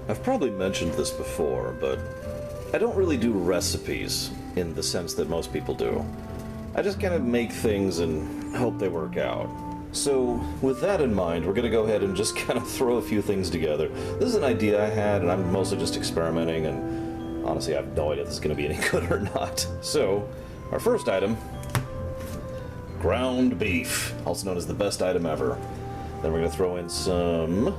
I've probably mentioned this before, but I don't really do recipes in the sense that most people do. I just kind of make things and hope they work out. So, with that in mind, we're going to go ahead and just kind of throw a few things together. This is an idea I had, and I'm mostly just experimenting, and honestly, I have no idea if this is going to be any good or not. So, our first item, ground beef, also known as the best item ever. Then we're going to throw in some...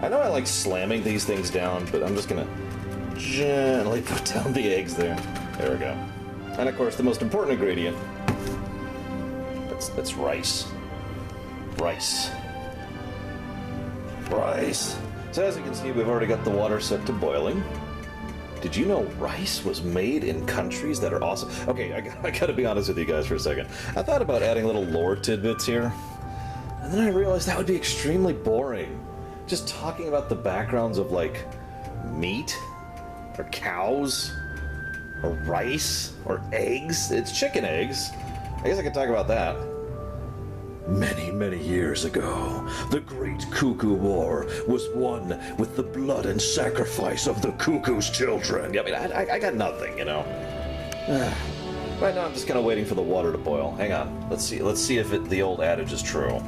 I know I like slamming these things down, but I'm just going to gently put down the eggs there. There we go. And of course, the most important ingredient, that's rice. Rice. Rice. So as you can see, we've already got the water set to boiling. Did you know rice was made in countries that are awesome? Okay, I gotta be honest with you guys for a second. I thought about adding little lore tidbits here, and then I realized that would be extremely boring. Just talking about the backgrounds of, like, meat, or cows, or rice, or eggs. It's chicken eggs. I guess I could talk about that. Many, many years ago, the Great Cuckoo War was won with the blood and sacrifice of the cuckoo's children. Yeah, I mean, I got nothing, you know. Right now, I'm just kind of waiting for the water to boil. Hang on. Let's see if the old adage is true.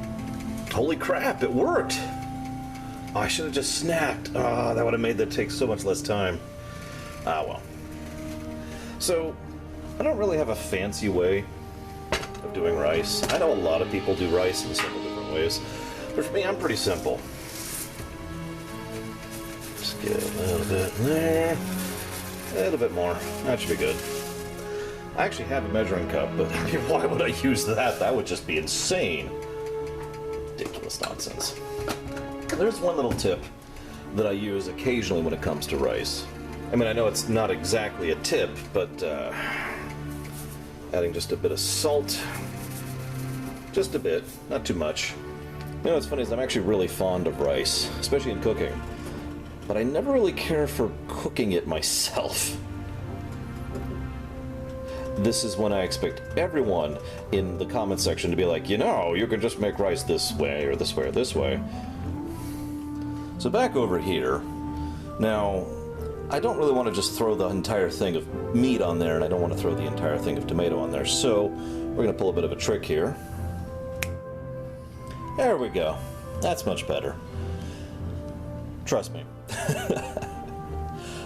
Holy crap, it worked! Oh, I should have just snapped. Oh, that would have made that take so much less time. Ah, well. So, I don't really have a fancy way of doing rice. I know a lot of people do rice in several different ways, but for me, I'm pretty simple. Just get a little bit there, a little bit more. That should be good. I actually have a measuring cup, but I mean, why would I use that? That would just be insane. Ridiculous nonsense. There's one little tip that I use occasionally when it comes to rice. I mean, I know it's not exactly a tip, but adding just a bit of salt. Just a bit, not too much. You know what's funny is I'm actually really fond of rice, especially in cooking. But I never really care for cooking it myself. This is when I expect everyone in the comment section to be like, you know, you can just make rice this way, or this way, or this way. So back over here. Now, I don't really want to just throw the entire thing of meat on there, and I don't want to throw the entire thing of tomato on there, so we're going to pull a bit of a trick here. There we go. That's much better. Trust me.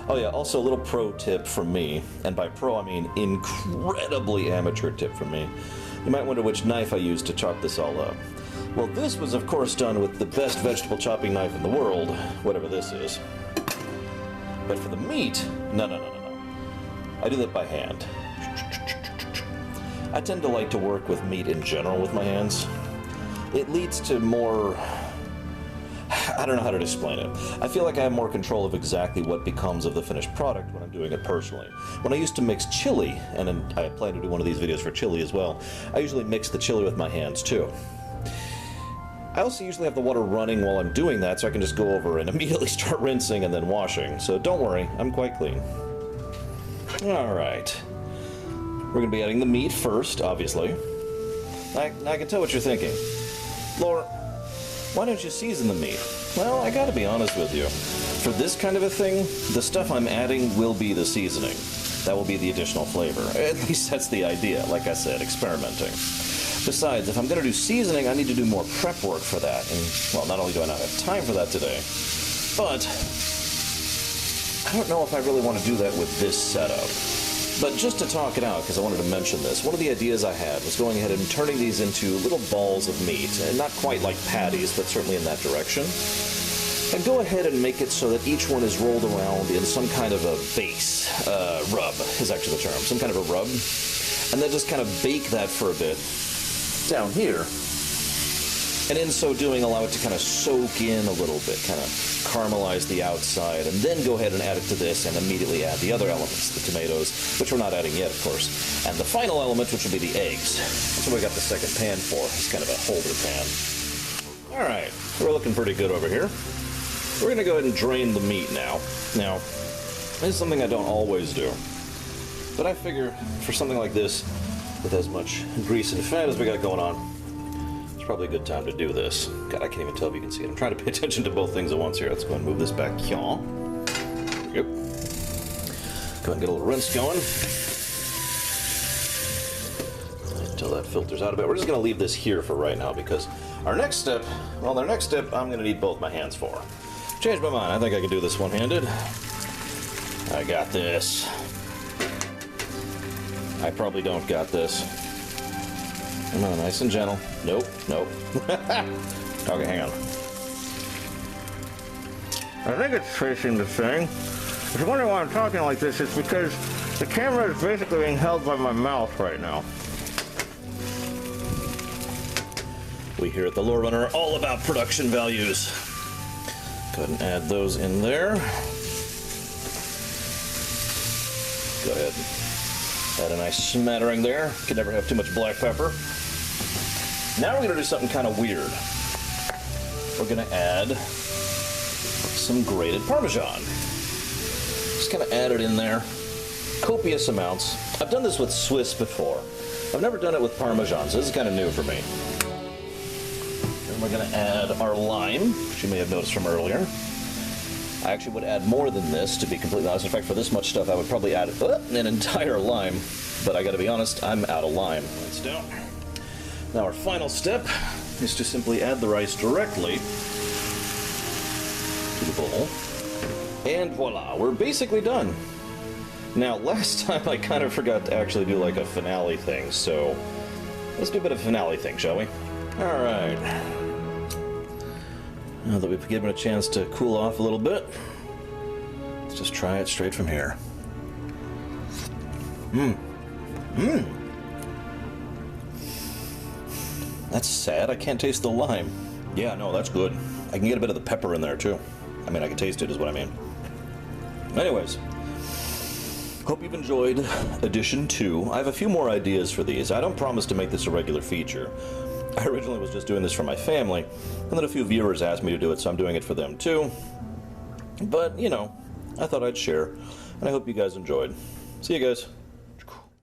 Oh yeah, also a little pro tip from me, and by pro I mean incredibly amateur tip from me. You might wonder which knife I used to chop this all up. Well, this was of course done with the best vegetable chopping knife in the world, whatever this is. But for the meat, no. I do that by hand. I tend to like to work with meat in general with my hands. It leads to more... I don't know how to explain it. I feel like I have more control of exactly what becomes of the finished product when I'm doing it personally. When I used to mix chili, and I plan to do one of these videos for chili as well, I usually mix the chili with my hands too. I also usually have the water running while I'm doing that, so I can just go over and immediately start rinsing and then washing. So don't worry, I'm quite clean. Alright. We're going to be adding the meat first, obviously. I can tell what you're thinking. Laura, why don't you season the meat? Well, I gotta be honest with you. For this kind of a thing, the stuff I'm adding will be the seasoning. That will be the additional flavor. At least that's the idea, like I said, experimenting. Besides, if I'm going to do seasoning, I need to do more prep work for that. And, well, not only do I not have time for that today, but I don't know if I really want to do that with this setup. But just to talk it out, because I wanted to mention this, one of the ideas I had was going ahead and turning these into little balls of meat. And not quite like patties, but certainly in that direction. And go ahead and make it so that each one is rolled around in some kind of a base. Rub is actually the term. Some kind of a rub. And then just kind of bake that for a bit down here. And in so doing, allow it to kind of soak in a little bit, kind of caramelize the outside, and then go ahead and add it to this and immediately add the other elements, the tomatoes, which we're not adding yet, of course. And the final element, which will be the eggs. That's what we got the second pan for. It's kind of a holder pan. Alright, we're looking pretty good over here. We're going to go ahead and drain the meat now. Now, this is something I don't always do. But I figure for something like this, with as much grease and fat as we got going on, It's probably a good time to do this. God, I can't even tell if you can see it. I'm trying to pay attention to both things at once here. Let's go ahead and move this back. Yep. Go ahead and get a little rinse going. Until that filters out a bit. We're just going to leave this here for right now because our next step, I'm going to need both my hands for. Changed my mind. I think I can do this one-handed. I got this. I probably don't got this. Come on, nice and gentle. Nope. Okay, hang on. I think it's tracing the thing. If you're wondering why I'm talking like this, it's because the camera is basically being held by my mouth right now. We here at the Lore Runner are all about production values. Go ahead and add those in there. Go ahead. Add a nice smattering there. Can never have too much black pepper. Now we're going to do something kind of weird. We're going to add some grated Parmesan. Just kind of add it in there. Copious amounts. I've done this with Swiss before. I've never done it with Parmesan, so this is kind of new for me. And we're going to add our lime, which you may have noticed from earlier. I actually would add more than this, to be completely honest. In fact, for this much stuff, I would probably add an entire lime. But I got to be honest, I'm out of lime. It's down. Now our final step is to simply add the rice directly to the bowl. And voila, we're basically done. Now, last time I kind of forgot to actually do like a finale thing, so let's do a bit of a finale thing, shall we? Alright. Now that we've given it a chance to cool off a little bit, let's just try it straight from here. That's sad, I can't taste the lime. Yeah, no, that's good. I can get a bit of the pepper in there too. I mean, I can taste it is what I mean. Anyways, hope you've enjoyed edition 2. I have a few more ideas for these. I don't promise to make this a regular feature. I originally was just doing this for my family, and then a few viewers asked me to do it, so I'm doing it for them too. But, you know, I thought I'd share, and I hope you guys enjoyed. See you guys.